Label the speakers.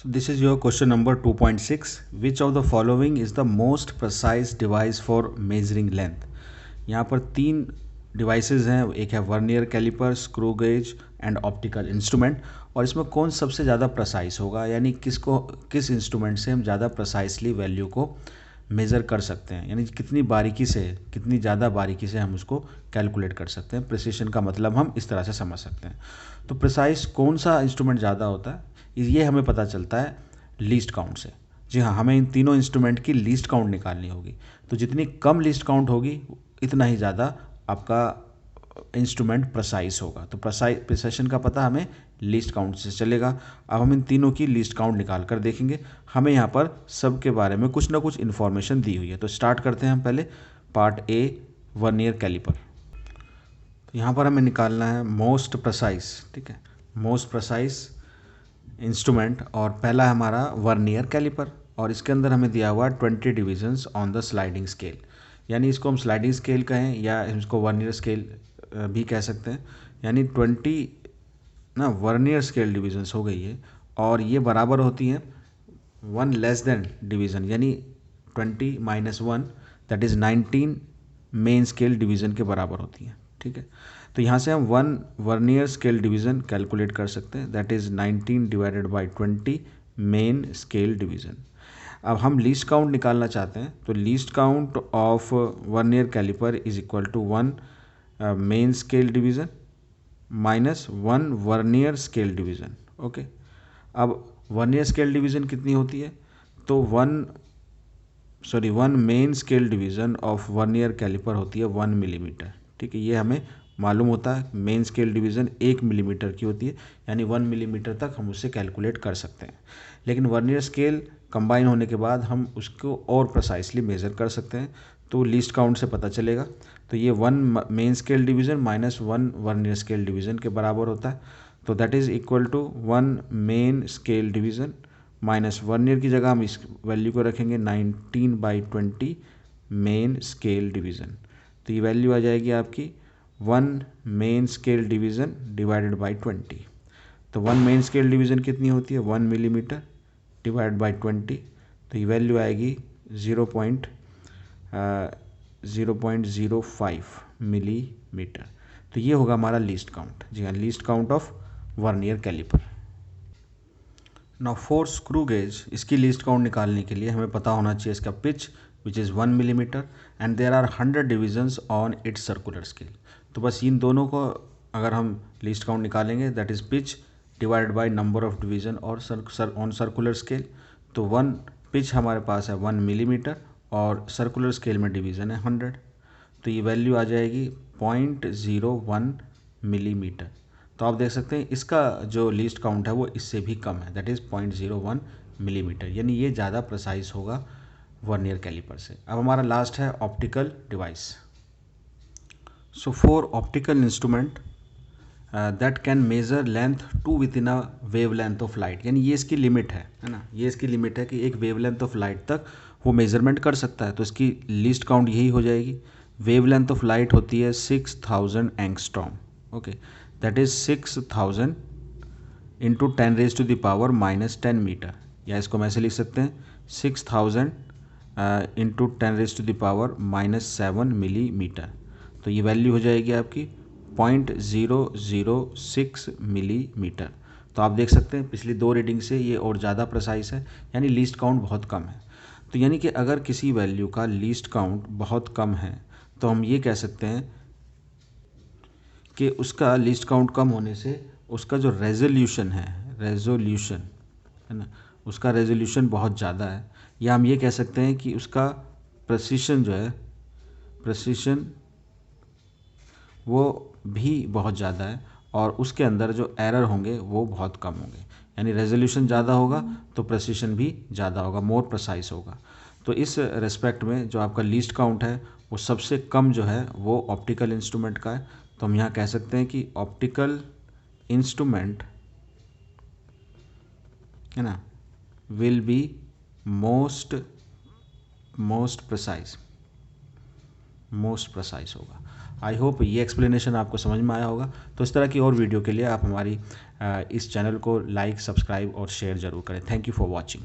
Speaker 1: So this is your question number 2.6. Which of the following is the most precise device for measuring length? यहाँ पर तीन devices हैं, एक है vernier calliper, screw gauge and optical instrument. और इसमें कौन सबसे ज़्यादा प्रेसाइज होगा, यानी किस इंस्ट्रूमेंट से हम ज़्यादा प्रेसाइसली वैल्यू को मेज़र कर सकते हैं, यानी कितनी ज़्यादा बारीकी से हम उसको कैलकुलेट कर सकते हैं। प्रिसिशन का मतलब हम इस तरह से समझ सकते हैं। तो प्रिसाइज कौन सा इंस्ट्रूमेंट ज़्यादा होता है, ये हमें पता चलता है लीस्ट काउंट से। जी हाँ, हमें इन तीनों इंस्ट्रूमेंट की लीस्ट काउंट निकालनी होगी। तो जितनी कम लीस्ट काउंट होगी इतना ही ज़्यादा आपका इंस्ट्रूमेंट प्रेसाइज होगा। तो प्रिसिशन का पता हमें लीस्ट काउंट से चलेगा। अब हम इन तीनों की लीस्ट काउंट निकाल कर देखेंगे। हमें यहाँ पर सब के बारे में कुछ ना कुछ इन्फॉर्मेशन दी हुई है। तो स्टार्ट करते हैं हम पहले पार्ट ए, वर्नियर कैलिपर। तो यहाँ पर हमें निकालना है मोस्ट प्रेसाइज, ठीक है, मोस्ट प्रेसाइज इंस्ट्रूमेंट। और पहला है हमारा वर्नियर कैलिपर, और इसके अंदर हमें दिया हुआ 20 divisions on the sliding scale, यानी इसको हम स्लाइडिंग स्केल कहें या इसको वर्नियर स्केल भी कह सकते हैं। यानी 20 ना वर्नियर स्केल डिविजन्स हो गई है, और ये बराबर होती हैं 1 लेस देन डिवीज़न, यानी 20 - 1 that is 19 main scale division के बराबर होती हैं, ठीक है। तो यहाँ से हम 1 वर्नियर स्केल डिवीज़न कैलकुलेट कर सकते हैं, that is 19 divided by 20 main scale division. अब हम लीस्ट काउंट निकालना चाहते हैं, तो least count of vernier calliper is equal to 1 main scale division minus 1 vernier scale division. Okay, अब वर्नियर स्केल डिवीज़न कितनी होती है, तो 1 main scale division of vernier calliper होती है 1 मिलीमीटर, ठीक है। ये हमें मालूम होता है। मेन स्केल डिवीज़न 1 मिलीमीटर की होती है, यानी 1 मिलीमीटर तक हम उससे कैलकुलेट कर सकते हैं। लेकिन वर्नियर स्केल कंबाइन होने के बाद हम उसको और प्रिसाइसली मेज़र कर सकते हैं, तो लीस्ट काउंट से पता चलेगा। तो ये 1 main scale division minus 1 vernier scale division के बराबर होता है। तो that is equal to 1 main scale division minus vernier की जगह हम इस वैल्यू को रखेंगे 19/20 मेन स्केल डिवीज़न। तो ये वैल्यू आ जाएगी आपकी 1 main scale division divided by 20। तो 1 मेन स्केल डिवीज़न कितनी होती है, 1 मिलीमीटर डिवाइड बाई 20। तो ये वैल्यू आएगी 0.05 मिलीमीटर। तो ये होगा हमारा लीस्ट काउंट। जी हाँ, least count of vernier calliper. Now for screw gauge, इसकी लीस्ट काउंट निकालने के लिए हमें पता होना चाहिए इसका pitch which is 1 millimetre and there are 100 divisions on its circular scale. तो बस इन दोनों को अगर हम लीस्ट काउंट निकालेंगे, that is pitch divided by number of division और ऑन सर्कुलर स्केल। तो 1 पिच हमारे पास है 1 मिलीमीटर और सर्कुलर स्केल में डिवीज़न है 100। तो ये वैल्यू आ जाएगी 0.01 मिलीमीटर। तो आप देख सकते हैं इसका जो लीस्ट काउंट है वो इससे भी कम है, दैट इज़ 0.01 मिलीमीटर, यानी ये ज़्यादा प्रिसाइज होगा वर्नियर कैलिपर से। अब हमारा लास्ट है optical device. So for optical instrument that can measure length to within a wavelength of light, यानी ये इसकी लिमिट है ना, ये इसकी लिमिट है कि एक वेव लेंथ ऑफ लाइट तक वो मेज़रमेंट कर सकता है। तो इसकी लीस्ट काउंट यही हो जाएगी। वेव लेंथ ऑफ लाइट होती है 6000 angstrom, okay, that is 6000 into 10⁻⁻10 metre, या इसको हम ऐसे लिख सकते हैं 6000 इंटू 10⁻⁻7 मिलीमीटर। तो ये वैल्यू हो जाएगी आपकी 0.006 मिलीमीटर। तो आप देख सकते हैं पिछली 2 रीडिंग से ये और ज़्यादा प्रिसाइज है, यानी लीस्ट काउंट बहुत कम है। तो यानी कि अगर किसी वैल्यू का लीस्ट काउंट बहुत कम है तो हम ये कह सकते हैं कि उसका लीस्ट काउंट कम होने से उसका जो रेजोल्यूशन है ना, उसका रेजोल्यूशन बहुत ज़्यादा है, या हम ये कह सकते हैं कि उसका प्रेसिशन जो है, प्रेसिशन वो भी बहुत ज़्यादा है, और उसके अंदर जो एरर होंगे वो बहुत कम होंगे। यानी रेजोल्यूशन ज़्यादा होगा तो प्रेसिशन भी ज़्यादा होगा, मोर प्रिसाइज होगा। तो इस रेस्पेक्ट में जो आपका लीस्ट काउंट है वो सबसे कम जो है वो ऑप्टिकल इंस्ट्रूमेंट का है। तो हम यहाँ कह सकते हैं कि ऑप्टिकल इंस्ट्रूमेंट है ना विल बी मोस्ट प्रिसाइज होगा। आई होप ये एक्सप्लेनेशन आपको समझ में आया होगा। तो इस तरह की और वीडियो के लिए आप हमारी इस चैनल को लाइक, सब्सक्राइब और शेयर ज़रूर करें। Thank you for watching.